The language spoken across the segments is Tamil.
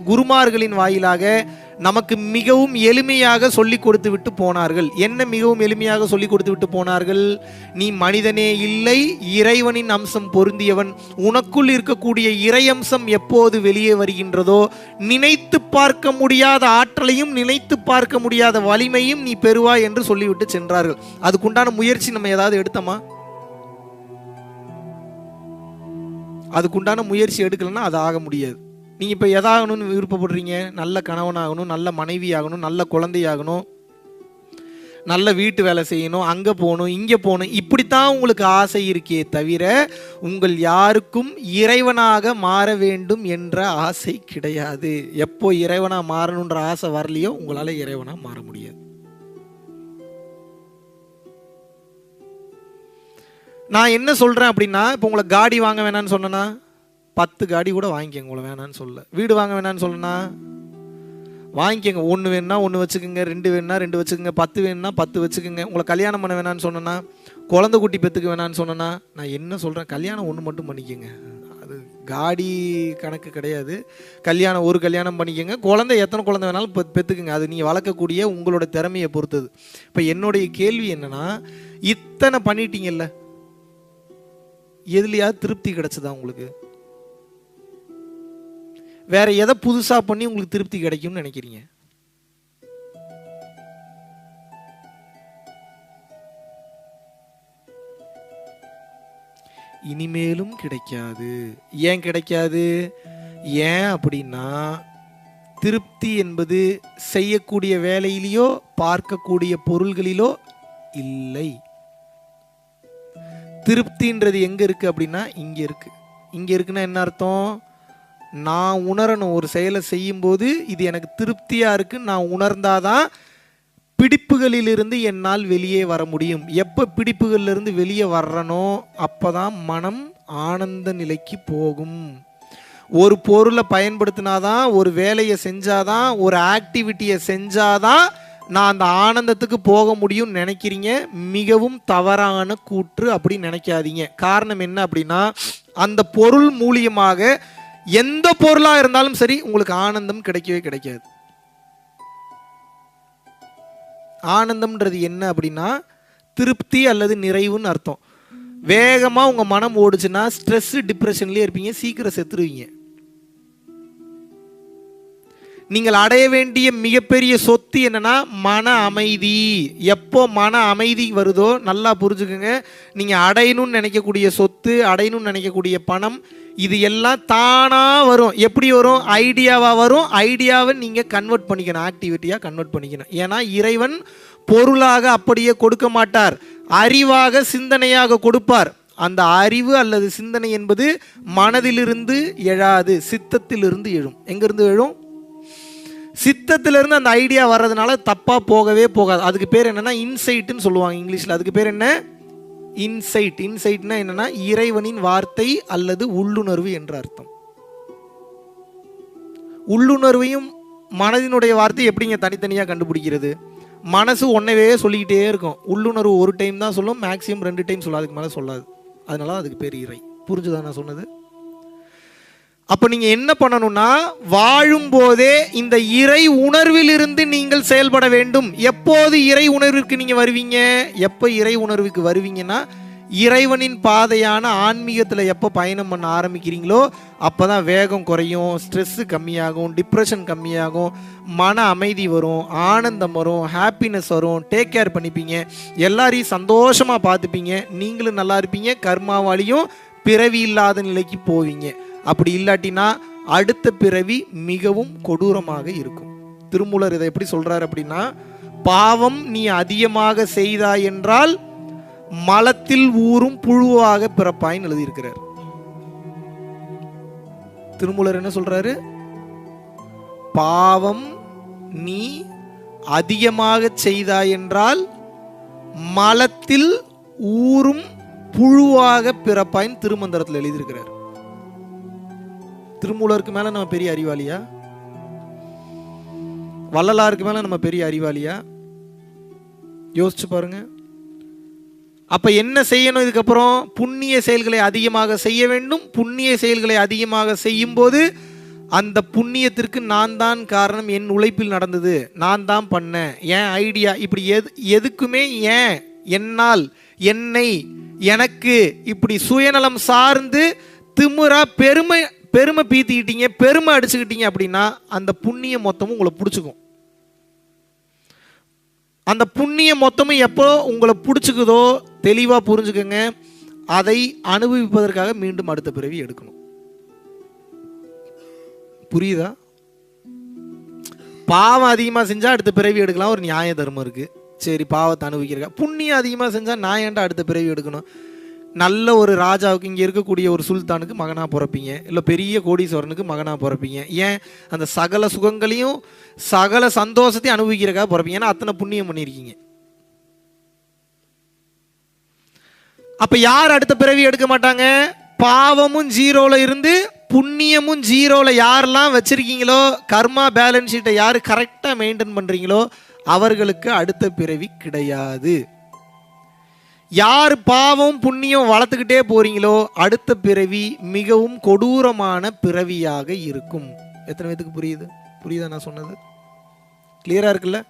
குருமார்களின் வாயிலாக நமக்கு மிகவும் எளிமையாக சொல்லிக் கொடுத்து விட்டு போனார்கள். என்ன மிகவும் எளிமையாக சொல்லிக் கொடுத்து விட்டு போனார்கள்? நீ மனிதனே இல்லை, இறைவனின் அம்சம் பொருந்தியவன். உனக்குள் இருக்கக்கூடிய இறையம்சம் எப்போது வெளியே வருகின்றதோ நினைத்து பார்க்க முடியாத ஆற்றலையும் நினைத்து பார்க்க முடியாத வலிமையும் நீ பெறுவாய் என்று சொல்லிவிட்டு சென்றார்கள். அதுக்குண்டான முயற்சி நம்ம ஏதாவது எடுத்தோமா? அதுக்குண்டான முயற்சி எடுக்கலன்னா அது ஆக முடியாது. நீங்கள் இப்போ எதாகணும்னு விருப்பப்படுறீங்க? நல்ல கணவனாகணும், நல்ல மனைவி ஆகணும், நல்ல குழந்தையாகணும், நல்ல வீட்டு வேலை செய்யணும், அங்கே போகணும், இங்கே போகணும், இப்படித்தான் உங்களுக்கு ஆசை இருக்கே தவிர உங்கள் யாருக்கும் இறைவனாக மாற வேண்டும் என்ற ஆசை கிடையாது. எப்போ இறைவனாக மாறணுன்ற ஆசை வரலையோ உங்களால் இறைவனாக மாற முடியாது. நான் என்ன சொல்கிறேன் அப்படின்னா, இப்போ உங்களை காடி வாங்க வேணான்னு சொன்னேன்னா 10 காடி கூட வாங்கிக்கங்க, உங்களை வேணான்னு சொல்ல. வீடு வாங்க வேணான்னு சொல்லனா வாங்கிக்கங்க. 1 வேணுன்னா 1 வச்சுக்கோங்க, 2 வேணுன்னா 2 வச்சுக்கோங்க, 10 வேணுன்னா 10 வச்சுக்கோங்க. உங்களை கல்யாணம் பண்ண வேணான்னு சொன்னேன்னா, குழந்தை குட்டி பெற்றுக்க வேணான்னு சொன்னேன்னா, நான் என்ன சொல்கிறேன், கல்யாணம் 1 மட்டும் பண்ணிக்கோங்க. அது காடி கணக்கு கிடையாது. கல்யாணம் 1 கல்யாணம் பண்ணிக்கோங்க. குழந்தை எத்தனை குழந்தை வேணாலும் பெற்றுக்குங்க. அது நீங்கள் வளர்க்கக்கூடிய உங்களோட திறமையை பொறுத்தது. இப்போ என்னுடைய கேள்வி என்னென்னா, இத்தனை பண்ணிட்டீங்கல்ல, எதுலையாவது திருப்தி கிடைச்சதா உங்களுக்கு? வேற எதை புதுசா பண்ணி உங்களுக்கு திருப்தி கிடைக்கும்னு நினைக்கிறீங்க? இனிமேலும் கிடைக்காது. ஏன் கிடைக்காது? ஏன் அப்படின்னா, திருப்தி என்பது செய்யக்கூடிய வேலையிலோ பார்க்கக்கூடிய பொருள்களிலோ இல்லை. திருப்தின்றது எங்க இருக்கு அப்படின்னா இங்க இருக்கு. இங்க இருக்குன்னா என்ன அர்த்தம்? நான் உணரணும். ஒரு செயலை செய்யும்போது இது எனக்கு திருப்தியா இருக்கு நான் உணர்ந்தாதான் பிடிப்புகளிலிருந்து என்னால் வெளியே வர முடியும். எப்போ பிடிப்புகளிலிருந்து வெளியே வர்றனோ அப்போதான் மனம் ஆனந்த நிலைக்கு போகும். ஒரு பொருளை பயன்படுத்தினாதான், ஒரு வேலையை செஞ்சாதான், ஒரு ஆக்டிவிட்டியை செஞ்சாதான் நான் அந்த ஆனந்தத்துக்கு போக முடியும்னு நினைக்கிறீங்க. மிகவும் தவறான கூற்று. அப்படி நினைக்காதீங்க. காரணம் என்ன அப்படின்னா, அந்த பொருள் மூலியமாக எந்த பொருளா இருந்தாலும் சரி உங்களுக்கு ஆனந்தம் கிடைக்கவே கிடைக்காது. ஆனந்தம்ன்றது என்ன அப்படின்னா திருப்தி அல்லது நிறைவுன்னு அர்த்தம். வேகமா உங்க மனம் ஓடுச்சுன்னா ஸ்ட்ரெஸ் டிப்ரெஷன்லயே இருப்பீங்க, சீக்கிரம் செத்துருவீங்க. நீங்கள் அடைய வேண்டிய மிகப்பெரிய சொத்து என்னன்னா மன அமைதி. எப்போ மன அமைதி வருதோ நல்லா புரிஞ்சுக்கோங்க, நீங்க அடையணும்னு நினைக்கக்கூடிய சொத்து, அடையணும்னு நினைக்கக்கூடிய பணம், இது எல்லாம் தானா வரும். எப்படி வரும்? ஐடியாவா வரும். ஐடியாவை நீங்க கன்வெர்ட் பண்ணிக்கணும், ஆக்டிவிட்டியா கன்வெர்ட் பண்ணிக்கணும். ஏன்னா இறைவன் பொருளாக அப்படியே கொடுக்க மாட்டார், அறிவாக சிந்தனையாக கொடுப்பார். அந்த அறிவு அல்லது சிந்தனை என்பது மனதிலிருந்து எழாது, சித்தத்திலிருந்து எழும். எங்கிருந்து எழும்? சித்தத்திலிருந்து அந்த ஐடியா வர்றதுனால தப்பா போகவே போகாது. அதுக்கு பேர் என்னன்னா இன்சைட்னு சொல்லுவாங்க இங்கிலீஷ்ல. அதுக்கு பேர் என்ன? இன்சைட். இன்சைட்னா என்னன்னா இறைவனின் வார்த்தை அல்லது உள்ளுணர்வு என்ற அர்த்தம். உள்ளுணர்வையும் மனதினுடைய வார்த்தை எப்படிங்க தனித்தனியா கண்டுபிடிக்கிறது? மனசு ஒன்னவே சொல்லிக்கிட்டே இருக்கும். உள்ளுணர்வு ஒரு டைம் தான் சொல்லும், மேக்சிமம் 2 டைம் சொல்லும், அதுக்கு மேலே சொல்லாது. அதனால அதுக்கு பேர் இறை. புரிஞ்சுதா நான் சொன்னது? அப்போ நீங்க என்ன பண்ணணும்னா, வாழும் போதே இந்த இறை உணர்விலிருந்து நீங்கள் செயல்பட வேண்டும். எப்போது இறை உணர்விற்கு நீங்க வருவீங்க? எப்போ இறை உணர்வுக்கு வருவீங்கன்னா, இறைவனின் பாதையான ஆன்மீகத்தில் எப்போ பயணம் பண்ண ஆரம்பிக்கிறீங்களோ அப்போதான் வேகம் குறையும், ஸ்ட்ரெஸ்ஸு கம்மியாகும், டிப்ரெஷன் கம்மியாகும், மன அமைதி வரும், ஆனந்தம் வரும், ஹாப்பினஸ் வரும், டேக் கேர் பண்ணிப்பீங்க, எல்லாரையும் சந்தோஷமாக பார்த்துப்பீங்க, நீங்களும் நல்லா இருப்பீங்க, கர்மாவாளியும் பிறவி இல்லாத நிலைக்கு போவீங்க. அப்படி இல்லாட்டினா அடுத்த பிறவி மிகவும் கொடூரமாக இருக்கும். திருமூலர் இதை எப்படி சொல்றார் அப்படின்னா, பாவம் நீ அதிகமாக செய்தாய் என்றால் மலத்தில் ஊறும் புழுவாக பிறப்பாயின்னு எழுதியிருக்கிறார். திருமூலர் என்ன சொல்றாரு? பாவம் நீ அதிகமாக செய்தாய் என்றால் மலத்தில் ஊறும் புழுவாக பிறப்பாயின்னு திருமந்திரத்தில் எழுதியிருக்கிறார். திருமூலருக்கு மேல நம்ம பெரிய அறிவாளியா? வள்ளலாருக்கு மேல நம்ம பெரிய அறிவாளியா? யோசிச்சு பாருங்க. அப்ப என்ன செய்யணும்? இதுக்கப்புறம் புண்ணிய செயல்களை அதிகமாக செய்ய வேண்டும். புண்ணிய செயல்களை அதிகமாக செய்யும் போது அந்த புண்ணியத்திற்கு நான் தான் காரணம், என் உழைப்பில் நடந்தது, நான் தான் பண்ணேன், என் ஐடியா, இப்படி எதுக்குமே ஏன், என்னால், என்னை, எனக்கு, இப்படி சுயநலம் சார்ந்து திமுறா பெருமை பீத்திக்கிட்டீங்க, பெருமை அடிச்சுக்கிட்டீங்க அப்படின்னா அந்த புண்ணியம் மொத்தமும் உங்களை பிடிச்சிக்கும். அந்த புண்ணியம் மொத்தமும் எப்போ உங்களை பிடிச்சிக்குதோ தெளிவாக புரிஞ்சுக்கோங்க, அதை அனுபவிப்பதற்காக மீண்டும் அடுத்த பிறவி எடுக்கணும். புரியுதா? பாவம் அதிகமாக செஞ்சால் அடுத்த பிறவி எடுக்கலாம், ஒரு நியாய தர்மம் இருக்குது. சரி, பாவத்தை அனுபவிக்கிறக்கா. புண்ணியம் அதிகமாக செஞ்சால் நான் ஏன்டா அடுத்த பிறவி எடுக்கணும்? நல்ல ஒரு ராஜாவுக்கு, இங்கே இருக்கக்கூடிய ஒரு சுல்தானுக்கு மகனாக பிறப்பீங்க, இல்லை பெரிய கோடீஸ்வரனுக்கு மகனாக பிறப்பீங்க. ஏன்? அந்த சகல சுகங்களையும் சகல சந்தோஷத்தையும் அனுபவிக்கிறக்காக பிறப்பீங்க. ஏன்னா அத்தனை புண்ணியம் பண்ணியிருக்கீங்க. அப்போ யார் அடுத்த பிறவி எடுக்க மாட்டாங்க? பாவமும் ஜீரோவில் இருந்து புண்ணியமும் ஜீரோவில் யாரெல்லாம் வச்சுருக்கீங்களோ, கர்மா பேலன்ஸ் ஷீட்டை யார் கரெக்டாக மெயின்டைன் பண்ணுறீங்களோ அவர்களுக்கு அடுத்த பிறவி கிடையாது. யார் பாவம் புண்ணியம் வளர்த்துக்கிட்டே போறீங்களோ அடுத்த பிறவி மிகவும் கொடூரமான பிறவியாக இருக்கும். எத்தனை பேத்துக்கு புரியுதா நான் சொன்னது? கிளியரா இருக்குல்ல?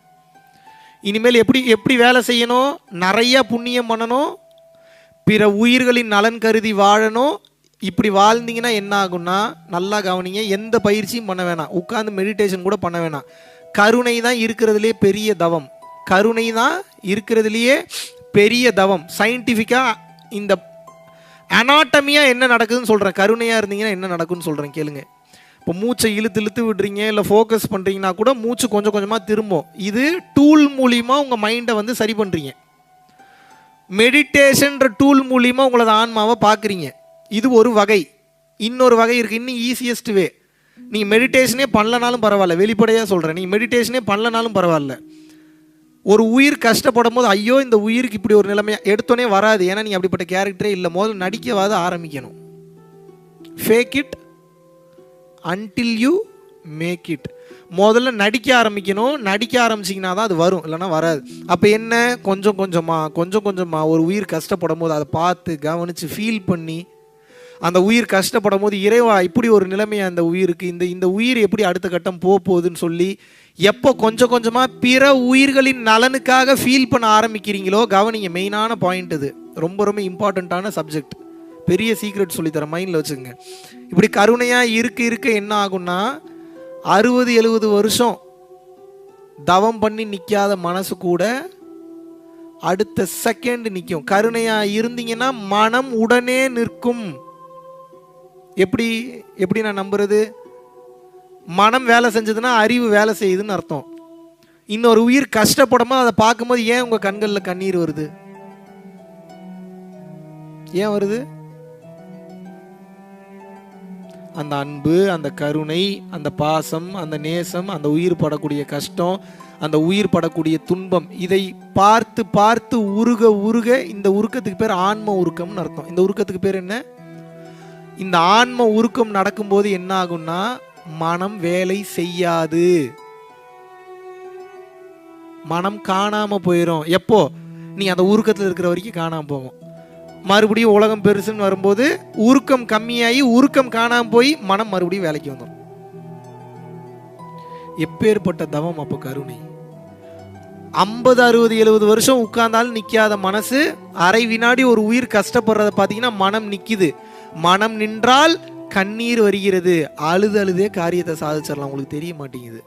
இனிமேல் எப்படி வேலை செய்யணும்? நிறைய புண்ணியம் பண்ணணும், பிற உயிர்களின் நலன் கருதி வாழணும். இப்படி வாழ்ந்தீங்கன்னா என்ன ஆகும்னா, நல்லா கவனிங்க, எந்த பயிற்சியும் பண்ண வேணாம், உட்கார்ந்து மெடிடேஷன் கூட பண்ண வேணாம். கருணை தான் இருக்கிறதுலே பெரிய தவம். கருணை தான் இருக்கிறதுலையே பெரிய தவம். சயின்டிஃபிக்காக இந்த அனாட்டமியாக என்ன நடக்குதுன்னு சொல்கிறேன். கருணையாக இருந்தீங்கன்னா என்ன நடக்குதுன்னு சொல்கிறேன் கேளுங்க. இப்போ மூச்சை இழுத்து விடுறீங்க, இல்லை ஃபோக்கஸ் பண்ணுறீங்கன்னா கூட மூச்சு கொஞ்சம் கொஞ்சமாக திரும்பும். இது டூல் மூலிமா உங்கள் மைண்டை வந்து சரி பண்ணுறீங்க. மெடிடேஷன்ற டூல் மூலிமா உங்களது ஆன்மாவை பார்க்குறீங்க. இது ஒரு வகை. இன்னொரு வகை இருக்குது, இன்னும் ஈஸியஸ்ட் வே. நீங்கள் மெடிடேஷனே பண்ணலனாலும் பரவாயில்ல, வெளிப்படையாக சொல்கிறேன், நீங்கள் மெடிடேஷனே பண்ணலனாலும் பரவாயில்ல. ஒரு உயிர் கஷ்டப்படும் போது ஐயோ இந்த உயிருக்கு இப்படி ஒரு நிலைமையாக எடுத்தோன்னே வராது. ஏன்னா நீங்கள் அப்படிப்பட்ட கேரக்டரே இல்லை. முதல்ல நடிக்கவாது ஆரம்பிக்கணும். Fake it until you make it. முதல்ல நடிக்க ஆரம்பிக்கணும். நடிக்க ஆரம்பிச்சிங்கன்னா தான் அது வரும், இல்லைனா வராது. அப்போ என்ன, கொஞ்சம் கொஞ்சமாக ஒரு உயிர் கஷ்டப்படும் போது அதை பார்த்து கவனித்து ஃபீல் பண்ணி, அந்த உயிர் கஷ்டப்படும் போது இறைவா இப்படி ஒரு நிலைமையா அந்த உயிருக்கு, இந்த உயிர் எப்படி அடுத்த கட்டம் போகுதுன்னு சொல்லி எப்போ கொஞ்சம் கொஞ்சமாக பிற உயிர்களின் நலனுக்காக ஃபீல் பண்ண ஆரம்பிக்கிறீங்களோ, கவனிங்க, மெயினான பாயிண்ட் இது, ரொம்ப ரொம்ப இம்பார்ட்டண்ட்டான சப்ஜெக்ட். பெரிய சீக்ரெட் சொல்லித்தரேன், மைண்டில் வச்சுக்கோங்க. இப்படி கருணையாக இருக்க என்ன ஆகும்னா, 60-70 வருஷம் தவம் பண்ணி நிற்காத மனசு கூட அடுத்த செகண்ட் நிற்கும். கருணையாக இருந்தீங்கன்னா மனம் உடனே நிற்கும். எப்படி நான் நம்புறது? மனம் வேலை செஞ்சதுன்னா அறிவு வேலை செய்யுதுன்னு அர்த்தம். இன்னொரு உயிர் கஷ்டப்படும் போது அதை பார்க்கும்போது ஏன் உங்கள் கண்களில் கண்ணீர் வருது? ஏன் வருது? அந்த அன்பு, அந்த கருணை, அந்த பாசம், அந்த நேசம், அந்த உயிர் படக்கூடிய கஷ்டம், அந்த உயிர் படக்கூடிய துன்பம், இதை பார்த்து பார்த்து உருக இந்த உருக்கத்துக்கு பேர் ஆன்ம உருக்கம்னு அர்த்தம். இந்த உருக்கத்துக்கு பேர் என்ன? இந்த ஆன்ம உருக்கம் நடக்கும்போது என்ன ஆகும்னா, மனம் வேலை செய்யாது, மனம் காணாம போயிடும். எப்போ? நீ அந்த உருக்கத்தில் இருக்கிற வரைக்கும் காணாம போகும். மறுபடியும் உலகம் பெருசுன்னு வரும்போது உருக்கம் கம்மியாகி உருக்கம் காணாம போய் மனம் மறுபடியும் வேலைக்கு வந்துடும். எப்பேற்பட்ட தவம் அப்போ கருணை! 50, 60, 70 வருஷம் உட்கார்ந்தாலும் நிற்காத மனசு அரை வினாடி ஒரு உயிர் கஷ்டப்படுறத பார்த்தீங்கன்னா மனம் நிற்கிது. மனம் நின்றால் கண்ணீர் வருகிறது. அழுதே காரியத்தை சாதிச்சிடலாம். உங்களுக்கு தெரிய மாட்டேங்குது.